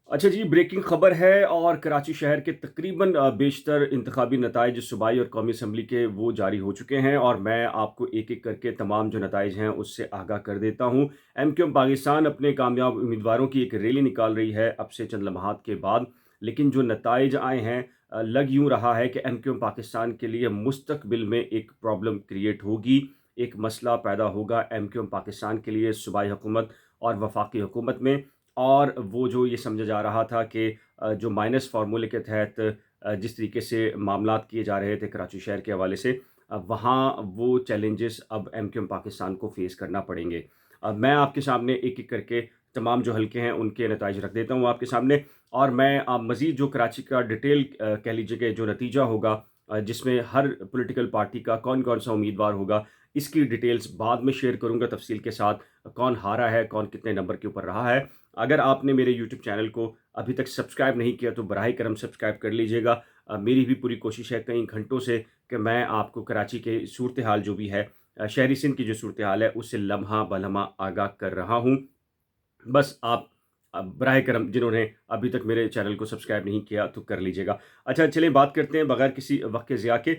अच्छा जी, ब्रेकिंग खबर है और कराची शहर के तकरीबन बेशतर इंतखाबी नताइज सूबाई और कौमी असम्बली के वो जारी हो चुके हैं और मैं आपको एक-एक करके तमाम जो नताइज हैं उससे आगाह कर देता हूँ। एमक्यूएम पाकिस्तान अपने कामयाब उम्मीदवारों की एक रैली निकाल रही है अब से चंद लम्हात के बाद, लेकिन जो नताइज आए हैं लग यूँ रहा है कि एमक्यूएम पाकिस्तान के लिए मुस्तकबिल में एक प्रॉब्लम क्रिएट होगी, एक मसला पैदा होगा एमक्यूएम पाकिस्तान के लिए सूबाई हुकूमत और वफाकी हुकूमत में। और वो जो ये समझा जा रहा था कि जो माइनस फार्मूले के तहत जिस तरीके से मामलात किए जा रहे थे कराची शहर के हवाले से, वहाँ वो चैलेंजेस अब एमक्यूएम पाकिस्तान को फेस करना पड़ेंगे। मैं आपके सामने एक-एक करके तमाम जो हलके हैं उनके नताइज रख देता हूँ आपके सामने और मैं मज़ीद जो कराची का डिटेल कह लीजिए कि जो नतीजा होगा, जिसमें हर पॉलिटिकल पार्टी का कौन-कौन सा उम्मीदवार होगा, इसकी डिटेल्स बाद में शेयर करूँगा तफ़सील के साथ। कौन हारा है, कौन कितने नंबर के ऊपर रहा है। अगर आपने मेरे यूट्यूब चैनल को अभी तक सब्सक्राइब नहीं किया तो बराए करम सब्सक्राइब कर लीजिएगा। मेरी भी पूरी कोशिश है कई घंटों से कि मैं आपको कराची के सूरत हाल जो भी है, शहरी सिंध की जो सूरत हाल है उससे लम्हा बलम्हा आगाह कर रहा हूँ। बस आप बराए करम जिन्होंने अभी तक मेरे चैनल को सब्सक्राइब नहीं किया तो कर लीजिएगा। अच्छा चलिए बात करते हैं बगैर किसी वक्त के ज़िया के।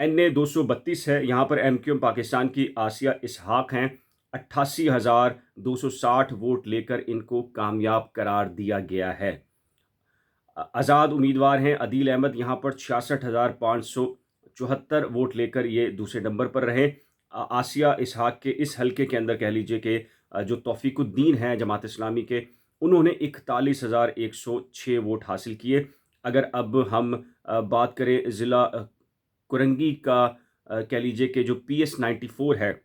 NA 232 है, यहाँ पर एमक्यूएम पाकिस्तान की आसिया इसहाक हैं। 88,260 वोट लेकर इनको कामयाब करार दिया गया है। आज़ाद उम्मीदवार हैं अदील अहमद, यहाँ पर 66,574 वोट लेकर ये दूसरे नंबर पर रहे। आसिया इसहाक के इस हलके के अंदर कह लीजिए कि जो तौफीकुद्दीन हैं जमात इस्लामी के, उन्होंने 41,106 वोट हासिल किए। अगर अब हम बात करें ज़िला कुरंगी का, कह लीजिए कि जो PS 94 है,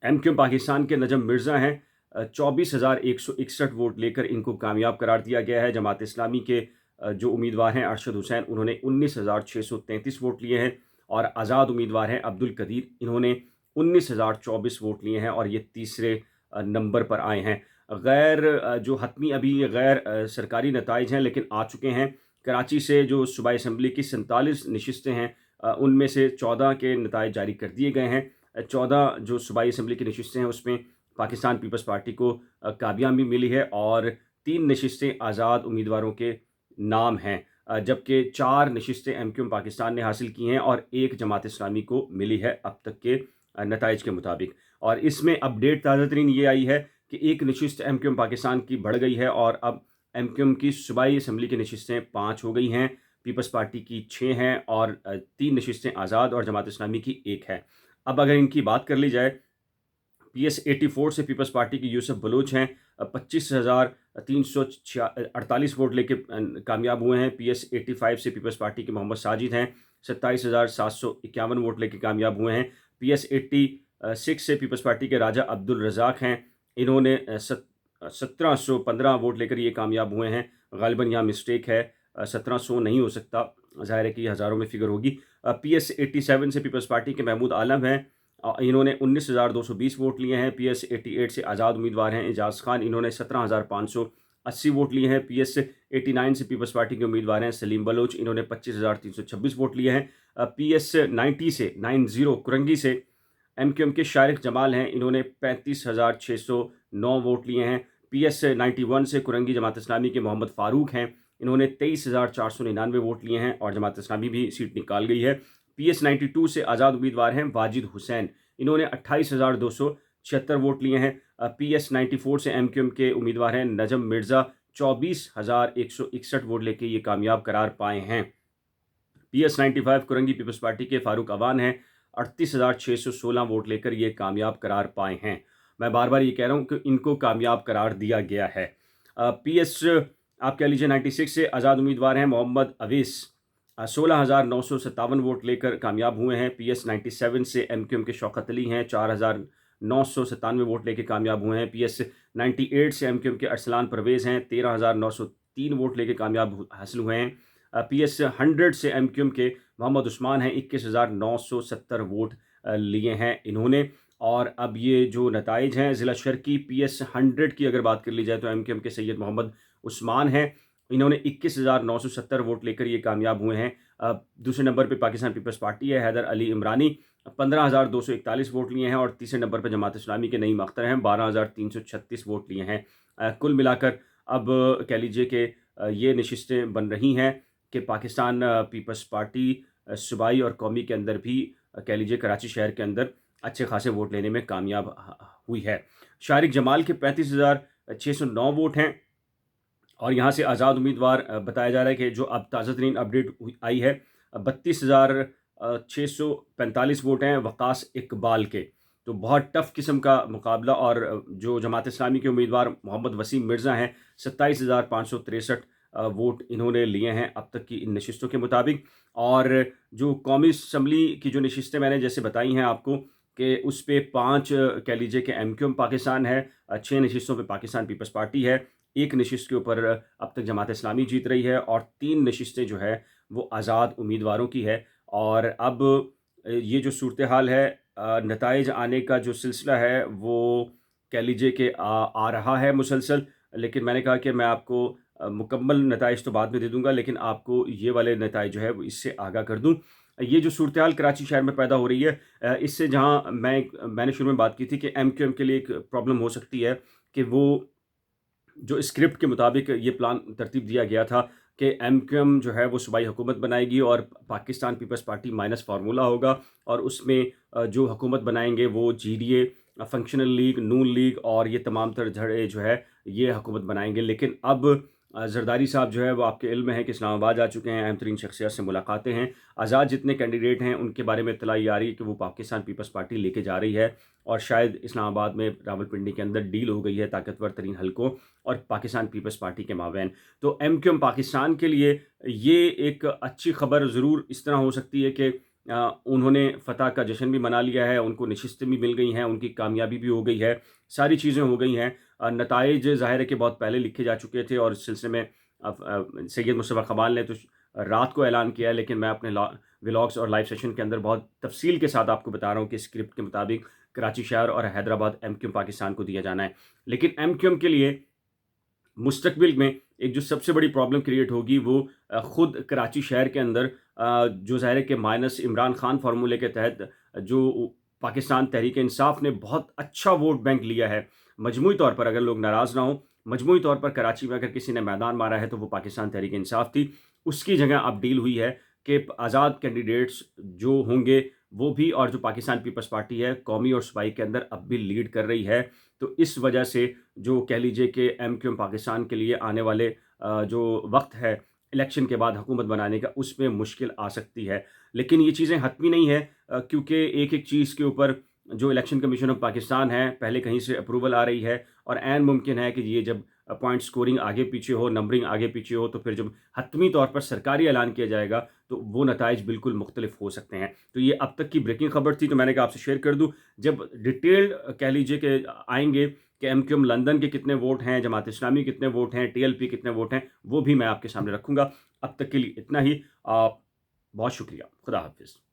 एमक्यूएम पाकिस्तान के नजम मिर्ज़ा हैं, 24,161 वोट लेकर इनको कामयाब करार दिया गया है। जमात इस्लामी के जो उम्मीदवार हैं अरशद हुसैन, उन्होंने 19,633 वोट लिए हैं और आज़ाद उम्मीदवार हैं अब्दुल कदीर, इन्होंने 19,024 वोट लिए हैं और ये तीसरे नंबर पर आए हैं। गैर जो हतमी अभी ये गैर सरकारी नताइज हैं लेकिन आ चुके हैं। कराची से जो सूबाई असम्बली की 47 नशिस्तें हैं, उनमें से 14 के नताइज जारी कर दिए गए हैं। 14 जो सूबाई असम्बली की नशिस्तें हैं उसमें पाकिस्तान पीपल्स पार्टी को कामयाबी मिली है और 3 नशिस्तें आज़ाद उम्मीदवारों के नाम हैं, जबकि 4 नशिस्तें एमक्यूएम पाकिस्तान ने हासिल की हैं और 1 जमात इस्लामी को मिली है अब तक के नताइज के मुताबिक। और इसमें अपडेट ताज़ा तरीन ये आई है कि एक नशिस्त एमक्यूएम पाकिस्तान की बढ़ गई है और अब एमक्यूएम की सूबाई असम्बली की नशिस्तें 5 हो गई हैं, पीपल्स पार्टी की 6 हैं और 3 नशिस्तें आज़ाद और जमात इस्लामी की 1 है। अब अगर इनकी बात कर ली जाए, PS 84 से पीपल्स पार्टी के यूसुफ बलूच हैं, 25,348 वोट लेके कामयाब हुए हैं। PS 85 से पीपल्स पार्टी के मोहम्मद साजिद हैं, 27,751 वोट लेके कामयाब हुए हैं। PS 86 से पीपल्स पार्टी के राजा अब्दुल रज़ाक हैं, इन्होंने 1715 वोट लेकर ये कामयाब हुए हैं। गालिबन यहाँ मिस्टेक है, 1700 नहीं हो सकता, ज़ाहिर है कि ये हज़ारों में फ़िगर होगी। PS 87 से पीपल्स पार्टी के महमूद आलम हैं, इन्होंने 19,220 वोट लिए हैं। PS 88 से आज़ाद उम्मीदवार हैं एजाज़ खान, इन्होंने 17,580 वोट लिए हैं। PS 89 से पीपल्स पार्टी के उम्मीदवार हैं सलीम बलोच, इन्होंने 25,326 वोट लिए हैं। PS 90 से 90 कुरंगी से एमक्यूएम के शारिक जमाल हैं, इन्होंने 35,609 वोट लिए हैं। PS 91 से कुरंगी जमात इस्लामी के मोहम्मद फ़ारूक हैं, इन्होंने 23,499 वोट लिए हैं और जमात इस्लामी भी सीट निकाल गई है। PS 92 से आज़ाद उम्मीदवार हैं वाजिद हुसैन, इन्होंने 28,276 वोट लिए हैं। PS 94 से एमक्यूएम के उम्मीदवार हैं नजम मिर्ज़ा, 24,161 वोट लेके ये कामयाब करार पाए हैं। PS 95 कुरंगी पीपल्स पार्टी के फारूक अवान हैं, 38,616 वोट लेकर ये कामयाब करार पाए हैं। मैं बार बार ये कह रहा हूँ कि इनको कामयाब करार दिया गया है। PS आप कह लीजिए 96 से आज़ाद उम्मीदवार हैं मोहम्मद अवीस, 16,957 वोट लेकर कामयाब हुए हैं। PS 97 से एमक्यूएम के शौकत अली हैं, 4,997 वोट लेकर कामयाब हुए हैं। PS 98 से एमक्यूएम के अरसलान परवेज़ हैं, 13,903 वोट लेकर कामयाब हासिल हुए हैं। PS 100 से एमक्यूएम के मोहम्मद उस्मान हैं, 21,970 वोट लिए हैं इन्होंने। और अब ये जो नताइज हैं ज़िला शर्की PS 100 की अगर बात कर ली जाए तो एमक्यूएम के सैयद मोहम्मद उस्मान हैं, इन्होंने 21,970 वोट लेकर ये कामयाब हुए हैं। दूसरे नंबर पे पाकिस्तान पीपल्स पार्टी है, हैदर अली इमरानी 15,241 वोट लिए हैं और तीसरे नंबर पर जमात इस्लामी के नईम अख्तर हैं, 12,336 वोट लिए हैं। कुल मिलाकर अब कह लीजिए कि ये नशिस्तें बन रही हैं कि पाकिस्तान पीपल्स पार्टी सूबाई और कौमी के अंदर भी कह लीजिए कराची शहर के अंदर अच्छे खासे वोट लेने में कामयाब हुई है। शारिक जमाल के 35,609 वोट हैं और यहाँ से आज़ाद उम्मीदवार बताया जा रहा है कि जो अब ताज़ा तरीन अपडेट आई है 32,645 वोट हैं वक़ास इकबाल के। तो बहुत टफ किस्म का मुकाबला और जो जमात इस्लामी के उम्मीदवार मोहम्मद वसीम मिर्ज़ा हैं 27,563 वोट इन्होंने लिए हैं अब तक की इन नशिस्तों के मुताबिक। और जो कौमी असम्बली की जो नशिस्तें मैंने जैसे बताई हैं आपको कि उस पे 5 कह लीजिए कि एमक्यूएम पाकिस्तान है, 6 नशिस्तों पे पाकिस्तान पीपल्स पार्टी है, 1 नशिस्त के ऊपर अब तक जमात इस्लामी जीत रही है और 3 नशिस्तें जो है वो आज़ाद उम्मीदवारों की है। और अब ये जो सूरत हाल है नताइज आने का जो सिलसिला है वो कह लीजिए कि आ रहा है मुसलसल। लेकिन मैंने कहा कि मैं आपको मुकम्मल नताइज तो बाद में दे दूँगा, लेकिन आपको ये वाले नताइज जो है वो इससे आगाह कर दूँ। ये जो सूरत हाल कराची शहर में पैदा हो रही है इससे जहाँ मैंने शुरू में बात की थी कि एमक्यूएम के लिए एक प्रॉब्लम हो सकती है कि वो जो स्क्रिप्ट के मुताबिक ये प्लान तरतीब दिया गया था कि एमक्यूएम जो है वो सूबाई हुकूमत बनाएगी और Pakistan Peoples Party minus formula होगा और उसमें जो हुकूमत बनाएंगे वो GDA, functional league, Noon league और ये तमाम तर धड़े जो है ये हुकूमत बनाएंगे। लेकिन अब जरदारी साहब जो है वो आपके इल्म है कि इस्लामाबाद आ चुके हैं, अहम तरीन शख्सियत से मुलाकातें हैं। आज़ाद जितने कैंडिडेट हैं उनके बारे में इत्तला ये आ रही है कि वो पाकिस्तान पीपल्स पार्टी लेके जा रही है और शायद इस्लामाबाद में रावलपिंडी के अंदर डील हो गई है ताकतवर तरीन हलकों और पाकिस्तान पीपल्स पार्टी के माबैन। तो एमक्यूएम पाकिस्तान के लिए ये एक अच्छी खबर ज़रूर इस तरह हो सकती है कि उन्होंने फ़तह का जश्न भी मना लिया है, उनको नशिस्तें भी मिल गई हैं, उनकी कामयाबी भी हो गई है, सारी चीज़ें हो गई हैं। नताइज ज़ाहिर है कि बहुत पहले लिखे जा चुके थे और इस सिलसिले में सैयद मुस्तफ़ा कमाल ने तो रात को ऐलान किया है, लेकिन मैं अपने व्लॉग्स और लाइव सेशन के अंदर बहुत तफसील के साथ आपको बता रहा हूँ कि स्क्रिप्ट के मुताबिक कराची शहर और हैदराबाद एमक्यूएम पाकिस्तान को दिया जाना है। लेकिन एमक्यूएम के लिए मुस्तकबिल में एक जो सबसे बड़ी प्रॉब्लम क्रिएट होगी वो ख़ुद कराची शहर के अंदर जो ज़ाहिर है कि माइनस इमरान खान फार्मूले के तहत जो पाकिस्तान तहरीक इंसाफ ने बहुत अच्छा वोट बैंक लिया है। मजमूई तौर पर अगर लोग नाराज़ ना हों, मजमूई तौर पर कराची में अगर किसी ने मैदान मारा है तो वो पाकिस्तान तहरीक इंसाफ थी। उसकी जगह अब डील हुई है कि आज़ाद कैंडिडेट्स जो होंगे वो भी और जो पाकिस्तान पीपल्स पार्टी है कौमी और सूबाई के अंदर अब भी लीड कर रही है। तो इस वजह से जो कह लीजिए कि एमक्यूएम पाकिस्तान के लिए आने वाले जो वक्त है इलेक्शन के बाद हुकूमत बनाने का उसमें मुश्किल आ सकती है। लेकिन ये चीज़ें हतमी नहीं है क्योंकि एक-एक चीज़ के ऊपर जो इलेक्शन कमीशन ऑफ पाकिस्तान है पहले कहीं से अप्रूवल आ रही है और ऐन मुमकिन है कि ये जब पॉइंट स्कोरिंग आगे पीछे हो, नंबरिंग आगे पीछे हो तो फिर जब हतमी तौर पर सरकारी ऐलान किया जाएगा तो वो नताइज बिल्कुल मुख्तलिफ हो सकते हैं। तो ये अब तक की ब्रेकिंग खबर थी तो मैंने कहा आपसे शेयर कर दूँ। जब डिटेल्ड कह लीजिए कि आएँगे कि एमक्यूएम लंदन के कितने वोट हैं, जमात इस्लामी कितने वोट हैं, टीएलपी कितने वोट हैं, वो भी मैं आपके सामने रखूँगा। अब तक के लिए इतना ही। बहुत शुक्रिया। खुदा हाफ़िज़।